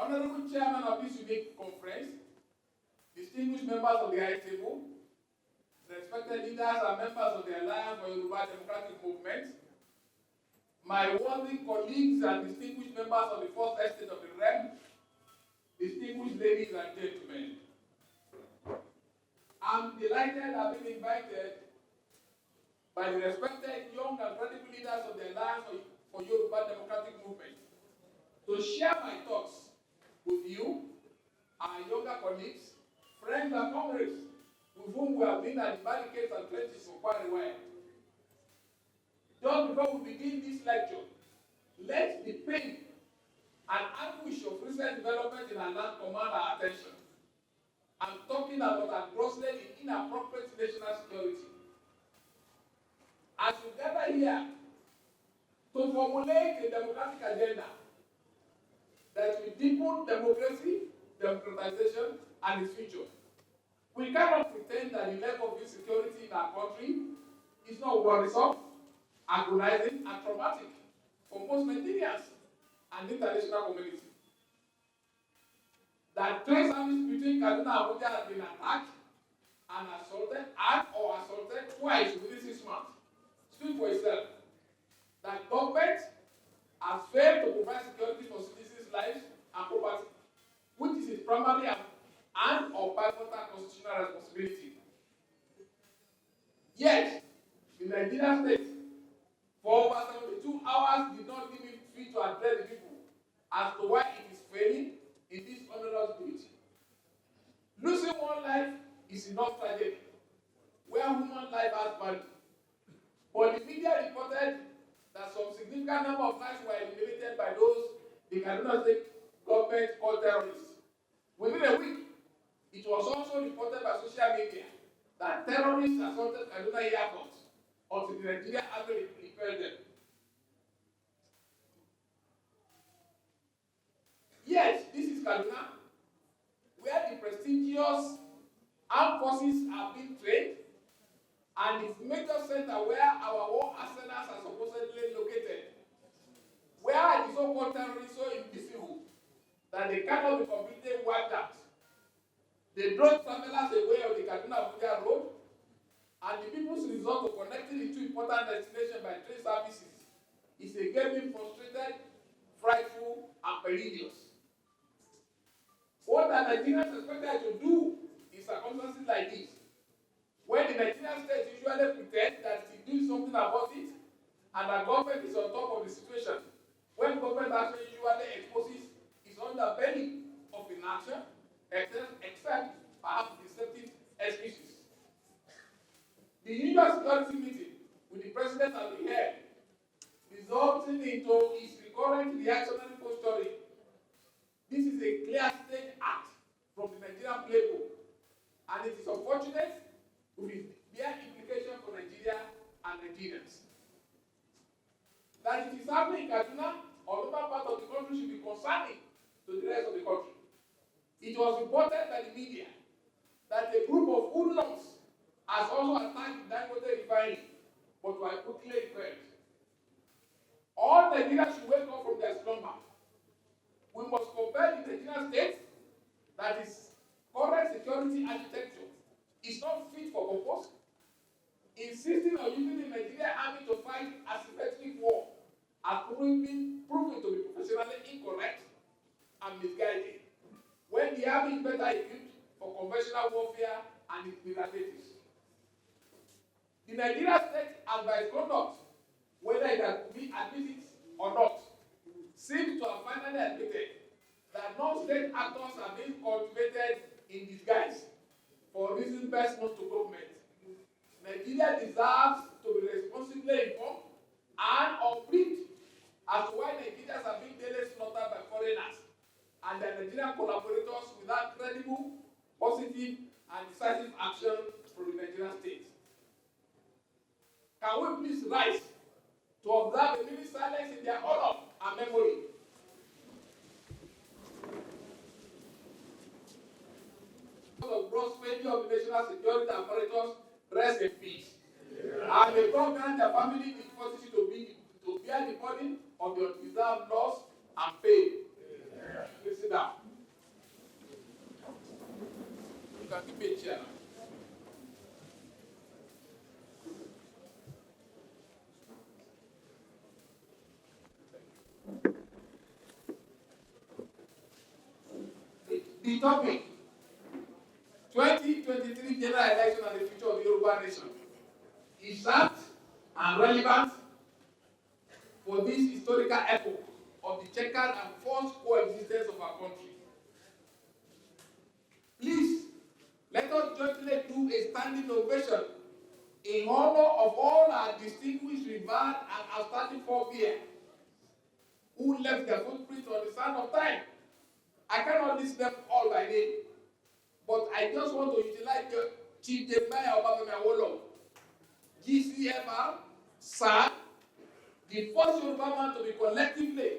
Honorable Chairman of this unique conference, distinguished members of the High Table, respected leaders and members of the Alliance for Yoruba Democratic Movement, my worthy colleagues and distinguished members of the Fourth Estate of the Realm, distinguished ladies and gentlemen, I'm delighted to have been invited by the respected young and credible leaders of the Alliance for Yoruba Democratic Movement to share my thoughts with you, our younger colleagues, friends and comrades, with whom we have been at the barricades and trenches for quite a while. Just before we begin this lecture, let the pain and anguish of recent development in our land command our attention. I'm talking about engrossment in inappropriate national security. As we gather here to formulate a democratic agenda that will deepen democracy, democratization, and its future, we cannot pretend that the level of insecurity in our country is not worrisome, agonizing, and traumatic for most Nigerians and the international community. That train service between Kaduna and Abuja has been attacked and assaulted twice within 6 months. Speak for itself. That government has failed to provide security for citizens' lives and property, which is its primary and or pivotal constitutional responsibility. Yet, the Nigerian state, for over 72 hours, did not give it free to address the people as to why it is failing in this onerous duty. Losing one life is enough tragedy, where human life has value. But the media reported that some significant number of lives were eliminated by those the Kaduna State government called terrorists. Within a week, it was also reported by social media that terrorists assaulted Kaduna airport until the Nigerian army repelled them. Yet, this is Kaduna, where the prestigious armed forces are being trained, and its major center where our war arsenals are supposedly located, where the so-called terrorists so invisible that they cannot be completely wiped out. They drove travelers away on the Kaduna-Abuja road, and the people's result of connecting the two important destinations by train services is again frustrated, frightful, and perilous. What the Nigerians expected to do in circumstances like this, when the Nigerian state usually pretends that it is doing something about it, and the government is on top of the situation, when government actually usually exposes its underbelly of inaction, except perhaps deceptive excuses. The usual security meeting with the president and the head, resulting into his recurrent reactionary posturing. This is a clear state act from the Nigerian playbook, and it is unfortunate with their implication for Nigeria and Nigerians. That it is happening in Kaduna or other part of the country should be concerning to the rest of the country. It was reported by the media that a group of hoodlums has also attacked the Dangote refinery, but were quickly repelled. All Nigerians should wake up from their slumber. We must compare the Nigerian state that is current security architecture is not fit for purpose, insisting on using the Nigerian army to fight asymmetric war has proven to be professionally incorrect and misguided, when the army is better equipped for conventional warfare and its derivatives. The Nigerian state, as by its conduct, whether it has been admitted or not, seems to have finally admitted that non-state actors are being cultivated in disguise for reasons best known to government. Nigeria deserves to be responsibly informed and upbriefed as to why Nigerians are being daily slaughtered by foreigners and their Nigerian collaborators without credible, positive, and decisive action from the Nigerian state. Can we please rise to observe a minute silence in their honor and memory? Of gross failure of the national security apparatus, rest in peace. Yeah. And the God grant their family the fortitude to bear the burden of the undeserved loss and pain. Yeah. Please sit down. The topic, 2023 general election and the future of the Yoruba nation, is apt and relevant for this historical epoch of the checkered and forced coexistence of our country. Please, let us jointly do a standing ovation in honor of all our distinguished, revered, and outstanding forebears who left their footprint on the sand of time. I cannot list them all by name, but I just want to utilize the chieftain Ayo Opadokun, GCFR, sir, the first Yoruba man to be collectively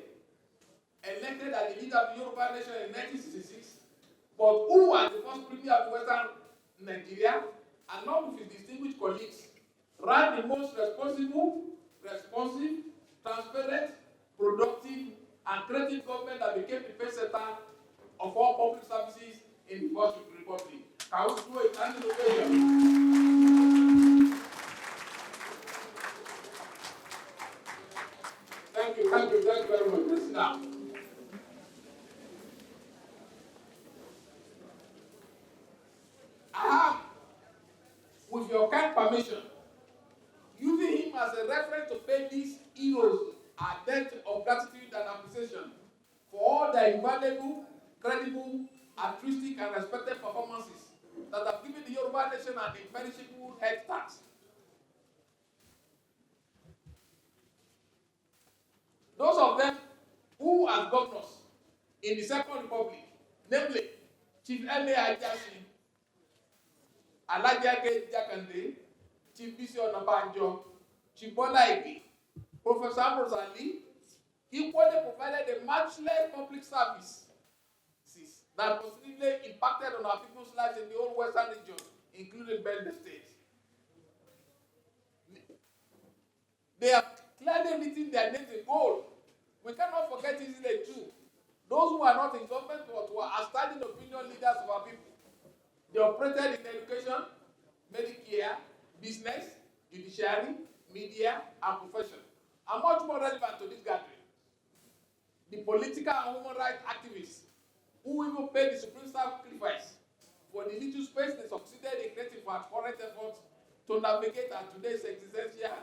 elected as the leader of the Yoruba nation in 1966, but who was the first premier of Western Nigeria, along with his distinguished colleagues, ran the most responsible, responsive, transparent, productive, and creative government that became the first center of all public services in the First Republic. Can we do a standing ovation? Thank you very much. Listen now. I have, with your kind permission, using him as a reference to pay these heroes a debt of gratitude and appreciation for all their invaluable, credible, altruistic, and respected performances that have given the Yoruba nation an imperishable head start. Those of them who, as governors in the Second Republic, namely Chief N.A. Ajasin, Alhaji Jakande, Chief Bisi Onabanjo, Chief Bola Ige, Professor Ambrose Ali, equally provided a matchless public service that positively impacted on our people's lives in the whole Western region, including Benue State. They have clearly written their names in gold. We cannot forget easily too. Those who are not in government but who are outstanding opinion leaders of our people. They operated in education, Medicare, business, judiciary, media, and profession. And much more relevant to this gathering, the political and human rights activists who even paid the supreme sacrifice for the little space they succeeded in creating for our current efforts to navigate at today's existential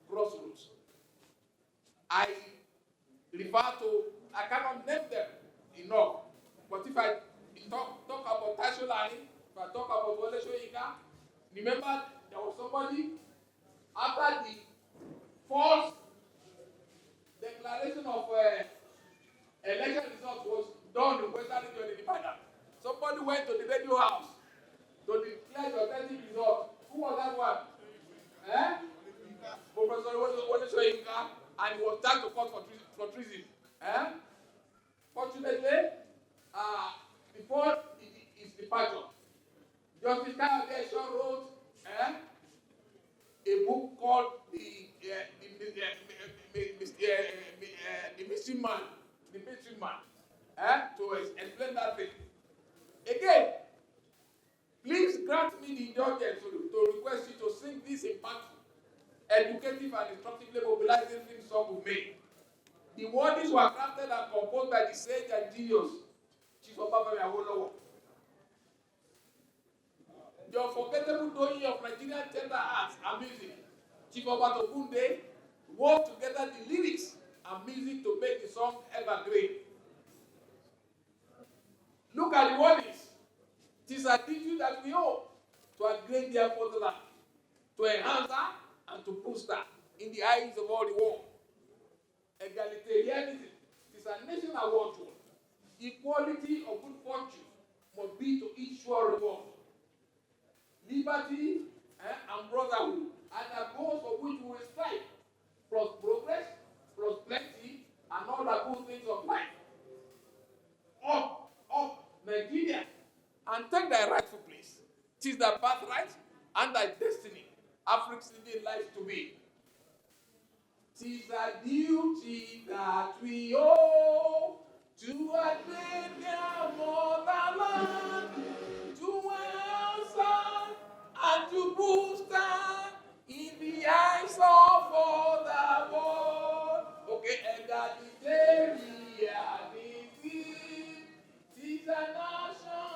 crossroads. I cannot name them enough, but if I talk about Tasholani, if I talk about Wole Soyinka, remember there was somebody after the false declaration of election results was done in Western region in Ibadan. Somebody went to the radio house to declare the authentic result. Who was that one? Professor Wole Soyinka, and he was tagged to court for treason. Fortunately, before his departure, Justice Kayode wrote a book called The Mystery Man, to explain that thing. Again, please grant me the indulgence to request you to sing this impactful, educative, and instructively mobilizing theme song with me. The words were crafted and composed by the sage and genius, Chief Opadokun. The unforgettable doing of Nigerian tender arts and music, Chief Opadokun wove together the lyrics and music to make the song evergreen. Look at the warnings. It is a duty that we owe to upgrade their fatherland, to enhance her and to boost her in the eyes of all the world. Egalitarianism is a national watchword. Equality of good fortune must be to each sure reward. Liberty and brotherhood are the goals for which we will strive, plus progress, plus plenty, and all the good things of life. Up, Nigeria, and take their rightful place. It is their birthright and their destiny Africa's Indian life to be. It is a duty that we owe to a great motherland, to answer and to boost her in the eyes of all the world. Okay, egalitarianism, it is a nation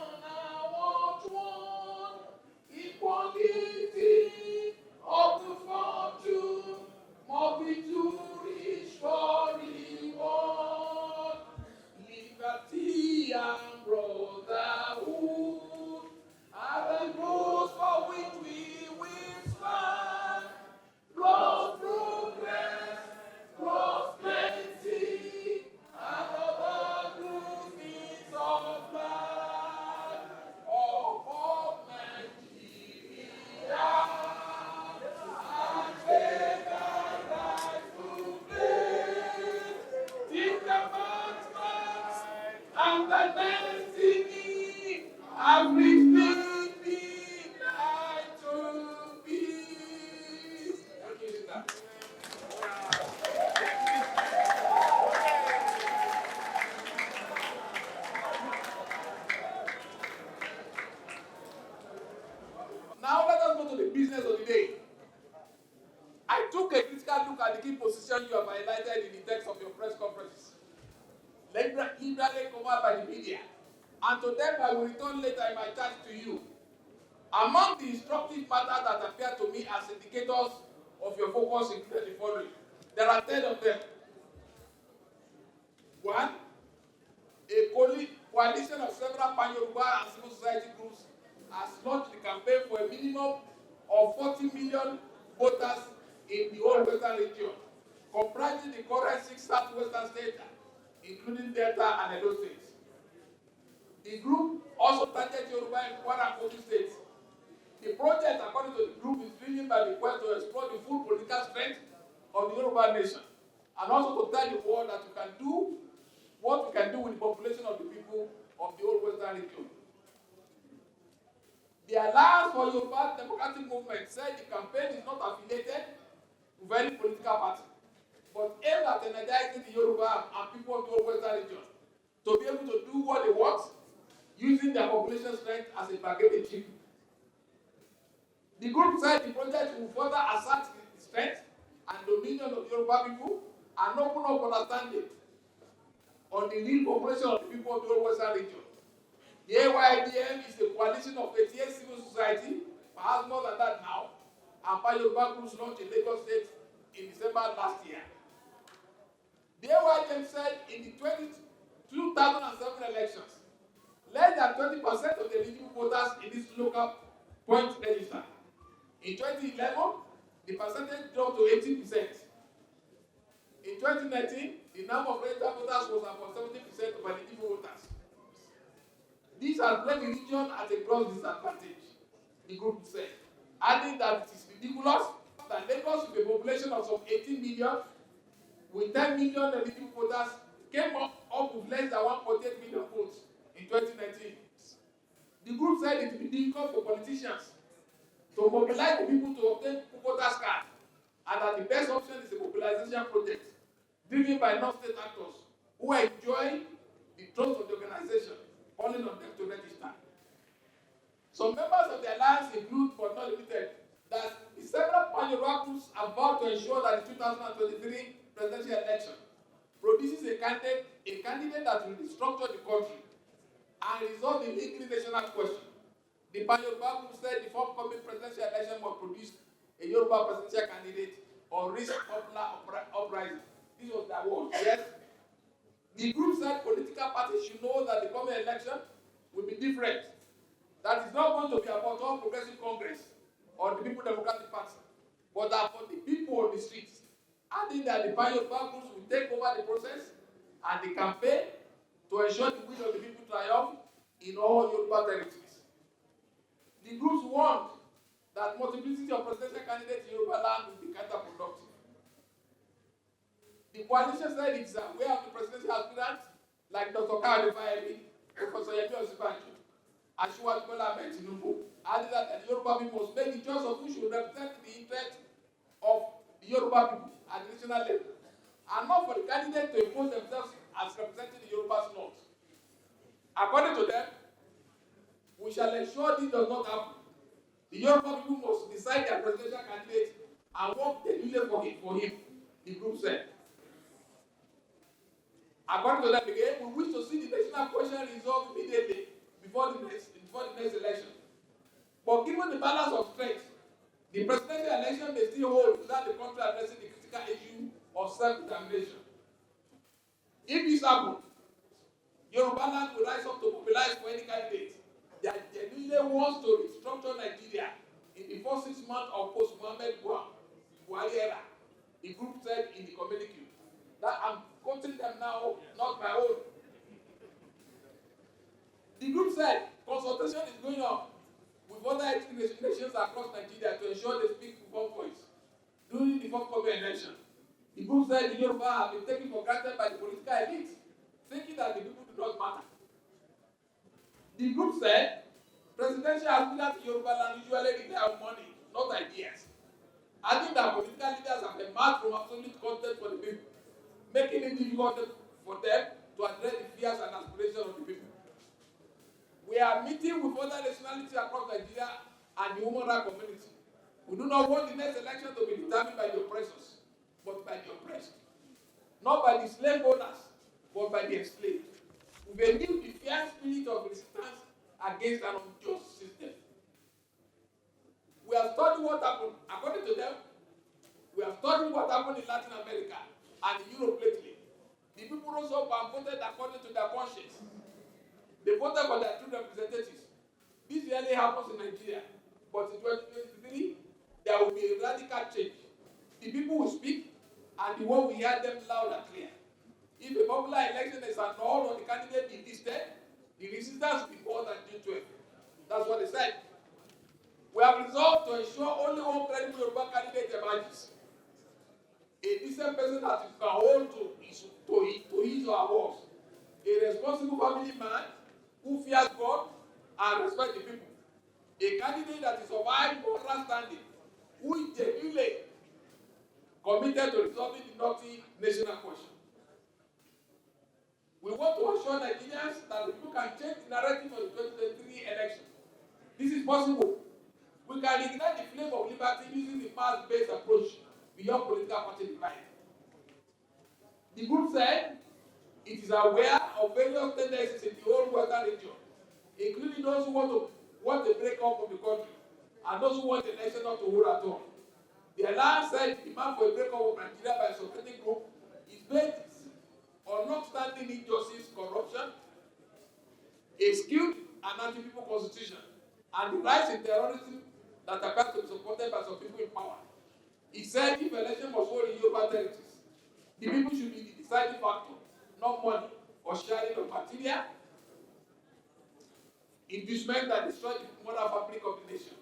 took a critical look at the key position you have highlighted in the text of your press conferences, liberally covered by the media, and to them I will return later in my charge to you. Among the instructive matters that appear to me as indicators of your focus include the following. There are 10 of them. 1. A coalition of several pan-Yoruba and civil society groups has launched the campaign for a minimum of 40 million voters in the whole western region, comprising the current 6 southwestern states, including Delta and Edo states. The group also targets Yoruba in Kwara and Kogi states. The project, according to the group, is driven by the quest to explore the full political strength of the Yoruba nation, and also to tell the world that we can do what we can do with the population of the people of the whole western region. The Alliance for Yoruba Democratic Movement said the campaign is not affiliated with any political party, but aimed at energizing the Yoruba and people of the whole western region to be able to do what they want, using their population strength as a bargaining chip. The group said the project will further assert the strength and dominion of the Yoruba people and open up understanding on the real population of the people of the whole western region. The AYDM is a coalition of 88 civil society, perhaps more than that now, and pan-Yoruba groups launched in Lagos State in December last year. The AYDM said in the 2007 elections, less than 20% of the eligible voters in this local point register. In 2011, the percentage dropped to 80%. In 2019, the number of registered voters was about 70% of eligible voters. This has left the region at a gross disadvantage, the group said, adding that it is ridiculous that Lagos, with a population of some 18 million, with 10 million eligible voters, came up with less than 1.8 million votes in 2019. The group said it would be difficult for politicians to mobilize the people to obtain voters' cards, and that the best option is a mobilization project driven by non-state actors who enjoy the trust of the organization, calling on them to register. Some members of the alliance include, but not limited, that the several pan-Yoruba groups are vowed to ensure that the 2023 presidential election produces a candidate that will restructure the country and resolve the legally national question. The pan-Yoruba group said the forthcoming presidential election must produce a Yoruba presidential candidate or risk popular uprising. This was their word. Yes. The group said political parties should know that the coming election will be different. That is not going to be about all Progressive Congress or the People Democratic Party, but that for the people on the streets. Adding that the pan-Yoruba groups will take over the process and the campaign to ensure the will of the people triumph in all Yoruba territories. The groups warned that multiplicity of presidential candidates in Yoruba land will be counterproductive. The coalition said it is aware of the presidential aspirants like Dr. Kayode Fayemi, Professor Yemi Osinbajo, Asiwaju Bola Ahmed Tinubu, added that the Yoruba people must make the choice of who should represent the interest of the Yoruba people at the national level, and not for the candidate to impose themselves as representing the Yoruba's north. According to them, we shall ensure this does not happen. The Yoruba people must decide their presidential candidate and work genuinely for him, the group said. According to them again, we wish to see the national question resolved immediately before the next election. But given the balance of strength, the presidential election may still hold without the country addressing the critical issue of self-determination. If this happens, Yoruba land will rise up to mobilize for any candidate that genuinely wants to restructure Nigeria in the first 6 months of post-Muhammad Buhari era, the group said in the communique. That I'm quoting them now, not my own. The group said consultation is going on with other ethnic nations across Nigeria to ensure they speak with one voice during the forthcoming election. The group said the Yoruba have been taken for granted by the political elite, thinking that the people do not matter. The group said presidential aspirants in Yoruba land usually rely on money, not ideas, adding that political leaders have emerged from absolute content for the people, making it difficult for them to address the fears and aspirations of the people. We are meeting with other nationalities across Nigeria and the human rights community We do not want the next election to be determined by the oppressors, but by the oppressed. Not by the slave owners, but by the enslaved. We renew the fierce spirit of resistance against an unjust system. We have studied what happened, according to them, we have studied what happened in Latin America and in Europe lately. The people rose up and voted according to their conscience. They voted for their true representatives. This rarely happens in Nigeria, but in 2023, there will be a radical change. The people will speak, and the one will hear them loud and clear. If a popular election is annulled or the candidate be listed, the resistance will be more than June 12. That's what they said. We have resolved to ensure only one credible Yoruba candidate emerges. A decent person that you can hold to his or her words. A responsible family man who fears God and respects the people. A candidate that is of high moral standing, who is genuinely committed to resolving the knotty national question. We want to assure Nigerians that the people can change the narrative of the 2023 election. This is possible. We can ignite the flame of liberty using the mass-based approach beyond political party divide. The group said it is aware of various tendencies in the whole western region, including those who want to break up of the country and those who want the nation not to hold at all. The alliance said the demand for a breakup of Nigeria by a subsetting group is based on long-standing injustice, corruption, a skewed and anti-people constitution, and the rise in terrorism that appears to be supported by some people in power. He said if election was hold in Yoruba territories, the people should be the deciding factor, not money or sharing of material, inducement that destroy the moral fabric of the nation.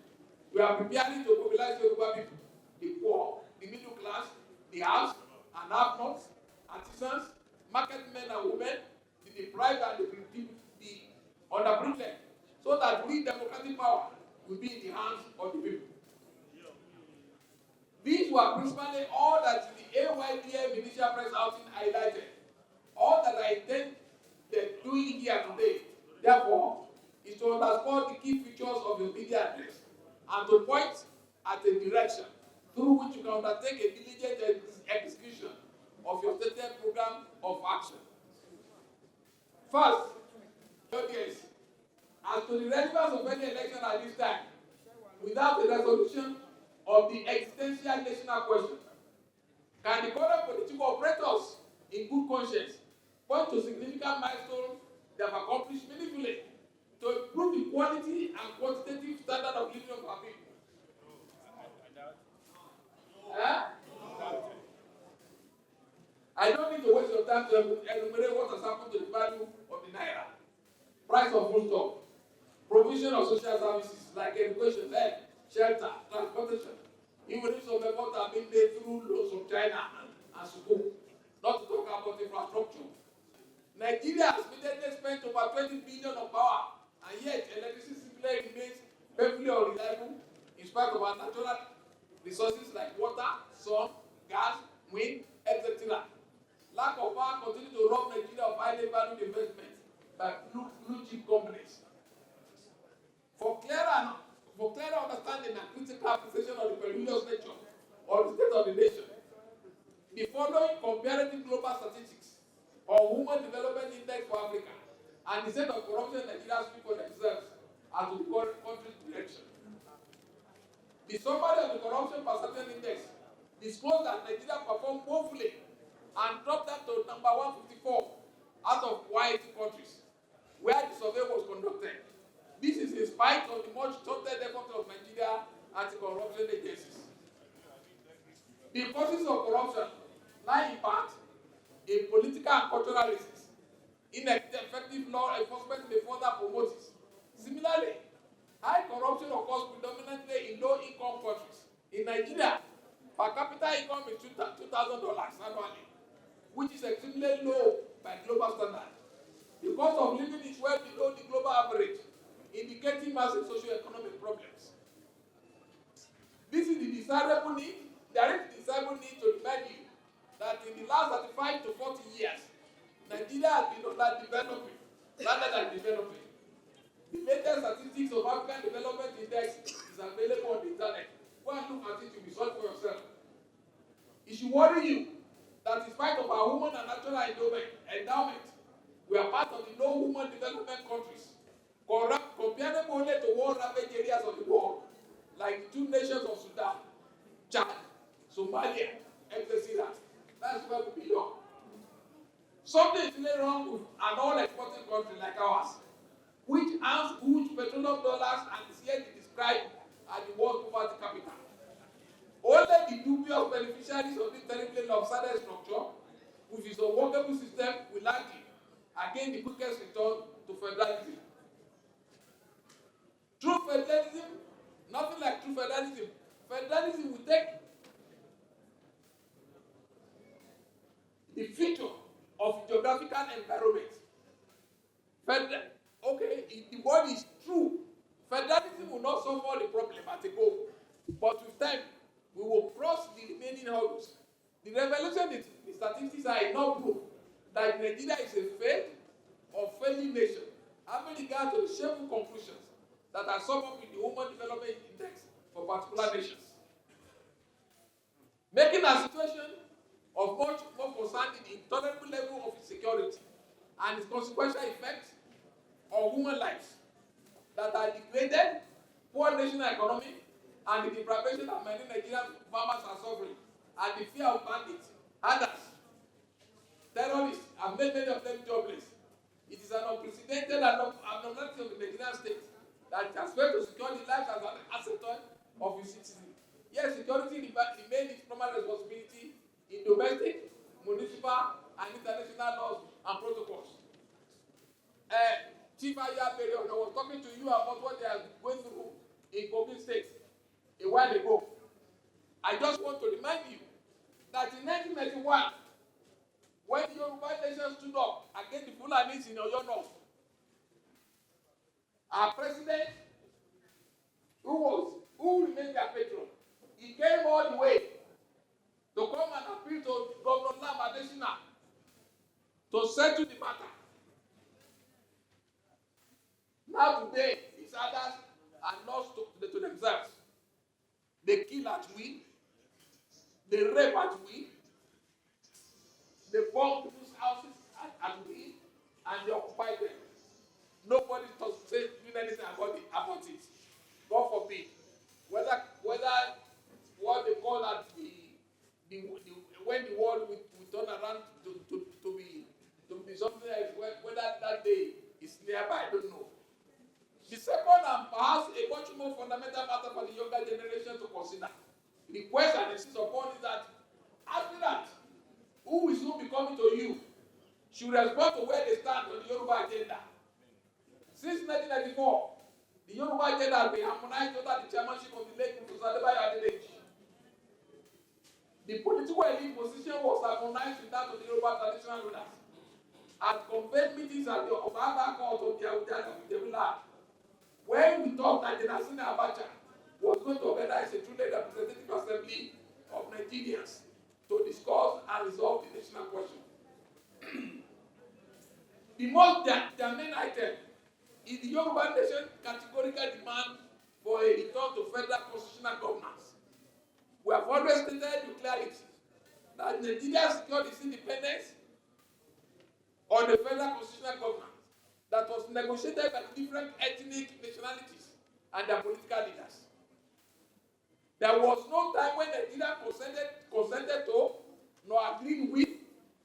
We are preparing to mobilize Yoruba people, the poor, the middle class, the house and have-nots, artisans, market men and women, the deprived and the underprivileged, so that real democratic power will be in the hands of the people. These were principally all that the AYDM initial press outing highlighted. All that I intend doing here today, therefore, is to underscore the key features of your media address and to point at a direction through which you can undertake a diligent execution of your stated program of action. First, audience, as to the relevance of any election at this time, without a resolution of the existential national question, can the current political operators in good conscience point to significant milestones they have accomplished meaningfully to improve the quality and quantitative standard of living of our people? I don't need to waste your time to enumerate what has happened to the value of the naira, price of foodstuff, provision of social services like education, health, shelter, transportation, even if some efforts have been made through loans from China and Sukuk, not to talk about infrastructure. Nigeria has immediately spent over 20 billion on power, and yet electricity supply remains painfully unreliable in spite of our natural resources like water, sun, gas, wind, etc. Lack of power continues to rob Nigeria of highly valued investments by blue chip companies. For clearer understanding and critical appreciation of the perilous nature of the state of the nation, the following comparative global statistics on Human Development Index for Africa and the state of corruption in Nigeria speak for themselves as to the country's direction. The summary of the Corruption Perception Index disclosed that Nigeria performed woefully and dropped down to number 154 out of 180 countries where the survey was conducted. This is in spite of the much touted effort of Nigeria anti-corruption agencies. The causes of corruption lie in part in political and cultural reasons. Ineffective law enforcement may further promote it. Similarly, high corruption occurs predominantly in low-income countries. In Nigeria, per capita income is $2,000 annually, which is extremely low by global standards. The cost of living is well below the global average, indicating massive socio-economic problems. This is the desirable need. There is the desirable need to remind you that in the last 35 to 40 years, Nigeria has been underdeveloping rather than developing. The latest statistics of African Development Index is available on the internet. Go and look at it, you'll be sorry for yourself. It should worry you that in spite of our human and natural endowment, we are part of the no human development countries, comparable only to war-ravaged areas of the world, like the two nations of Sudan, Chad, Somalia, etc. That's where we belong. Something is really wrong with an all-exporting country like ours, which earns huge petroleum dollars and is yet described as the world's poverty capital. Only the dubious beneficiaries of this terribly lopsided structure, with its unworkable system, will argue against the quickest return to federalism. True federalism, nothing like true federalism. Federalism will take the feature of geographical environment. If the word is true, federalism will not solve all the problem at a go, but with time, we will cross the remaining hurdles. The revelation is the statistics are enough proof that Nigeria is a failed or failing nation, having regard to the shameful conclusions that are summed up in the Human Development Index for particular nations. Making a situation of much more concern in the intolerable level of insecurity and its consequential effects on human lives that are degraded, poor national economy, and the deprivation that many Nigerian farmers are suffering, and the fear of bandits, others, terrorists, have made many of them jobless. It is an unprecedented abnormality of the Nigerian state that it has failed to secure the lives as an asset of its citizens. Yes, security remains its primary responsibility in domestic, municipal, and international laws and protocols. Chief Ayo Opadokun, I was talking to you about what they are going through in Kogi State a while ago. I just want to remind you that in 1991, when the Yoruba nation stood up against the Fulanis in Oyo North, our president, who remained their patron, he came all the way to come and appeal to Governor Lam Adesina to settle the matter. Now today, his others are lost to themselves. They kill at will, they rape at will, they bomb people's houses at will, and they occupy them. Nobody does say anything about it. God forbid. Whether what they call that when the world will turn around to be something else, whether that day is nearby, I don't know. The second and perhaps a much more fundamental matter for the younger generation to consider, request and insist upon is that aspirants who will soon be coming to you should respond to where they stand on the Yoruba agenda. Since 1994, the Yoruba agenda has been harmonized under the chairmanship of the late Professor Adebayo. The political elite position was harmonized with that of the Yoruba traditional rulers. At convened meetings at the Obaba Court of the Awujale, when we thought that the National Abacha was going to organize a truly representative assembly of Nigerians to discuss and resolve the national question. Their main item is the Yoruba nation categorical demand for a return to federal constitutional governance. We have always stated with clarity that Nigeria secured its independence on the federal constitutional governance that was negotiated by different ethnic nationalities and their political leaders. There was no time when Nigeria consented to nor agreed with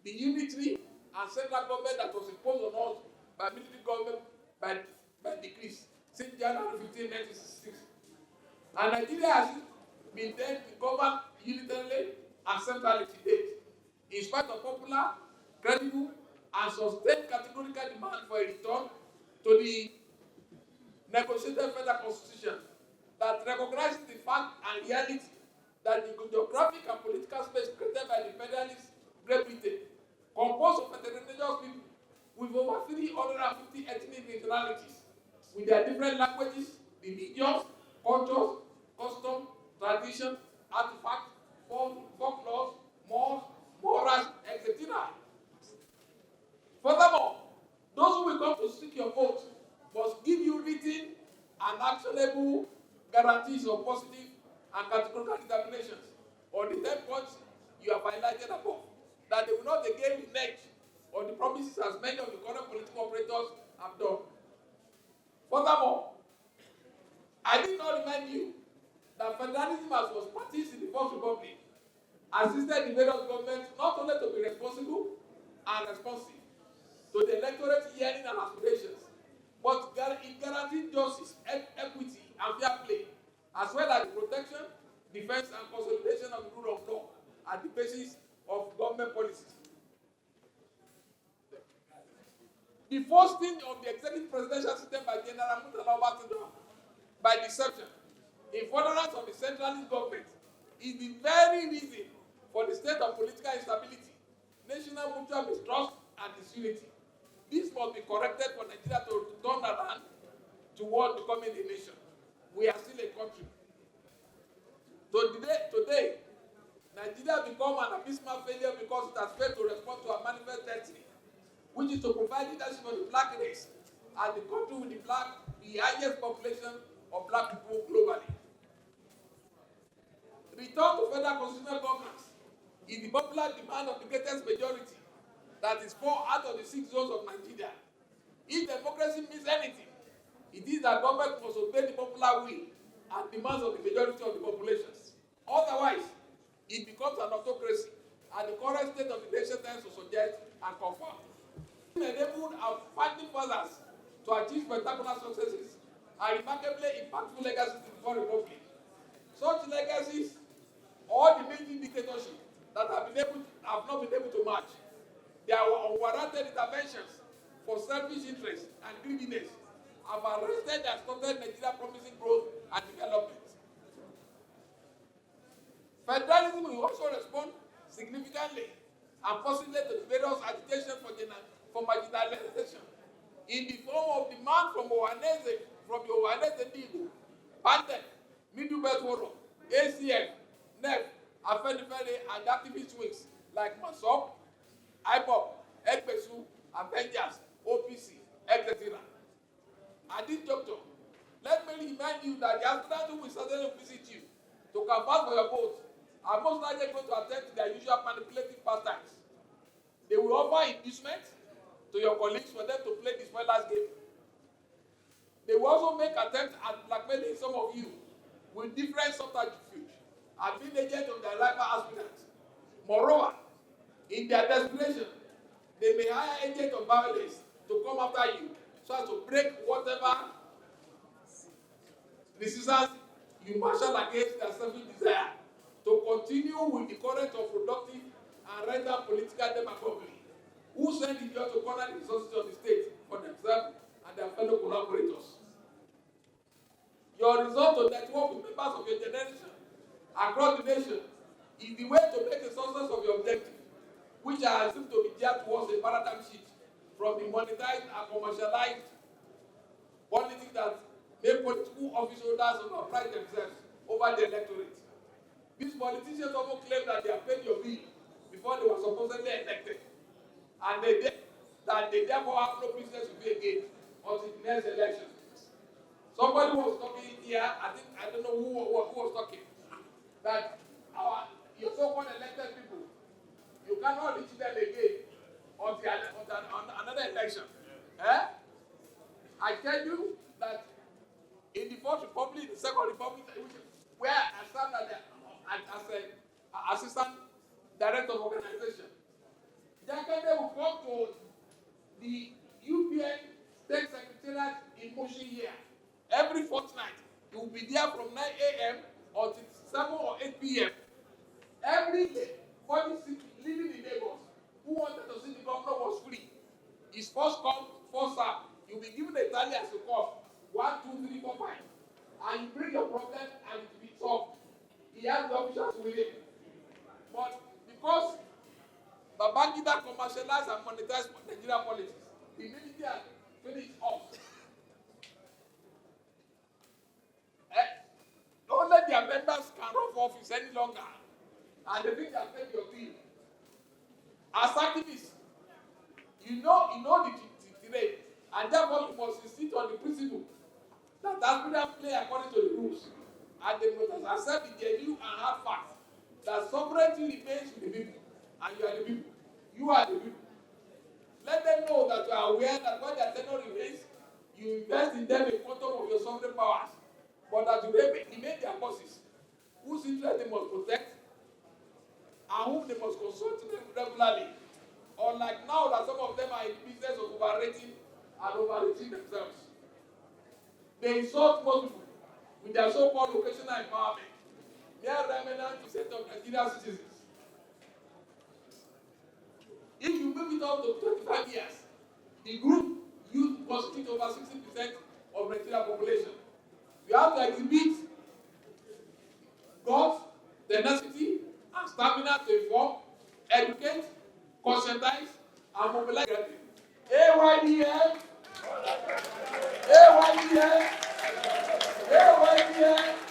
the unitary and central government that was imposed on us by military government by decrees since January 15, 1966. And Nigeria has been then governed unitarily and centrally to date, in spite of popular, credible, and sustained categorical demand for a return to the negotiated federal constitution that recognizes the fact and reality that the geographic and political space created by the federalist Great Britain, composed of heterogeneous people with over 350 ethnic nationalities, with their different languages, religions, cultures, customs, traditions, artifacts, folklore, morals, etc. Furthermore, those who will come to seek your vote must give you written and actionable guarantees of positive and categorical determinations on the 10 points you have highlighted above, that they will not again renege on the promises as many of the current political operators have done. Furthermore, I did not remind you that federalism as was practiced in the First Republic assisted the various governments not only to be responsible and responsive to the electorate yearning and aspirations, but it guaranteed justice, equity, and fair play, as well as the protection, defense, and consolidation of the rule of law at the basis of government policies. The foisting of the executive presidential system by General Murtala Obasanjo by deception in furtherance of the centralist government is the very reason for the state of political instability, national mutual mistrust, and disunity. This must be corrected for Nigeria to turn around toward becoming a nation. We are still a country. Today, Nigeria become an abysmal failure because it has failed to respond to our manifest destiny, which is to provide leadership for the black race and the country with the highest population of black people globally. Return to federal constitutional governance is the popular demand of the greatest majority, that is 4 out of the 6 zones of Nigeria. If democracy means anything, it is that government must obey the popular will and demands of the majority of the populations. Otherwise, it becomes an autocracy, and the current state of the nation tends to suggest and confirm. It enabled our founding fathers to achieve spectacular successes and remarkably impactful legacies in the foreign republic. Such legacies, all the military dictatorship that have not been able to match. Their unwarranted interventions for selfish interests and greediness have arrested and stunted Nigeria promising growth and development. Federalism will also respond significantly and possibly to the various agitation for marginalization in the form of demand from the Ohanese Digo, Bandek, Middle Belt Forum, ACF, NEF, Afenifere, and activist wings like MASOP, IPOP, Ekpesu, Avengers, OPC, etc. At this juncture, let me remind you that the aspirants who will certainly visit you to campaign for your vote are most likely going to attempt their usual manipulative pastimes. They will offer inducement to your colleagues for them to play the spoilers game. They will also make attempts at blackmailing some of you with different subterfuge and being agents of their rival aspirants. Moreover, in their desperation, they may hire agents of violence to come after you so as to break whatever resistance you marshal against their selfish desire to continue with the current of productive and rental political demagoguery, who send it here to corner the resources of the state for themselves and their fellow collaborators. Your result to network with members of your generation across the nation is the way to make a success of your objective, which I assume to be geared towards a paradigm shift from the monetized and commercialized politics that make political office holders overprice themselves over the electorate. These politicians often claim that they have paid your bill before they were supposedly elected, and they therefore have no business with you again until the next election. Somebody was talking here, I don't know who was talking, that your so-called elected people, you cannot reach them again until another election. Yeah. I tell you that in the First Republic, the Second Republic, where I served as an assistant director of organization, Jakande will come to the UPN State Secretariat in Moshi here every fortnight. He will be there from 9 a.m. until 7 or 8 p.m. every day. 46 living in Lagos who wanted to see the governor was free. His first come, first serve. You'll be given a tally as you come. 1, 2, 3, 4, 5. And you bring your problem and it will be solved. He has the officials with him. But because Babangida commercialized and monetized Nigerian politics, the military has finished off. Don't let their members can run for office any longer. And they think they have paid your bill. As activists, you know the terrain, and therefore you must insist on the principle that aspirants play according to the rules. and they must accept the genuine and hard fact that sovereignty remains with the people, and you are the people. You are the people. Let them know that you are aware that when their tenure remains, you invest in them a quantum of your sovereign powers, but that you remain their bosses, whose interests they must protect, and whom they must consult regularly. Unlike now that some of them are in the business of overrating and overreaching themselves. They insult most people with their so-called vocational empowerment, mere remnant percent of Nigerian citizens. If you move it up to 25 years, the group youth constitute over 60% of Nigerian population. You have to exhibit guts, tenacity, and stamina to inform, educate, conscientize, and mobilize. AYDM, AYDM, AYDM.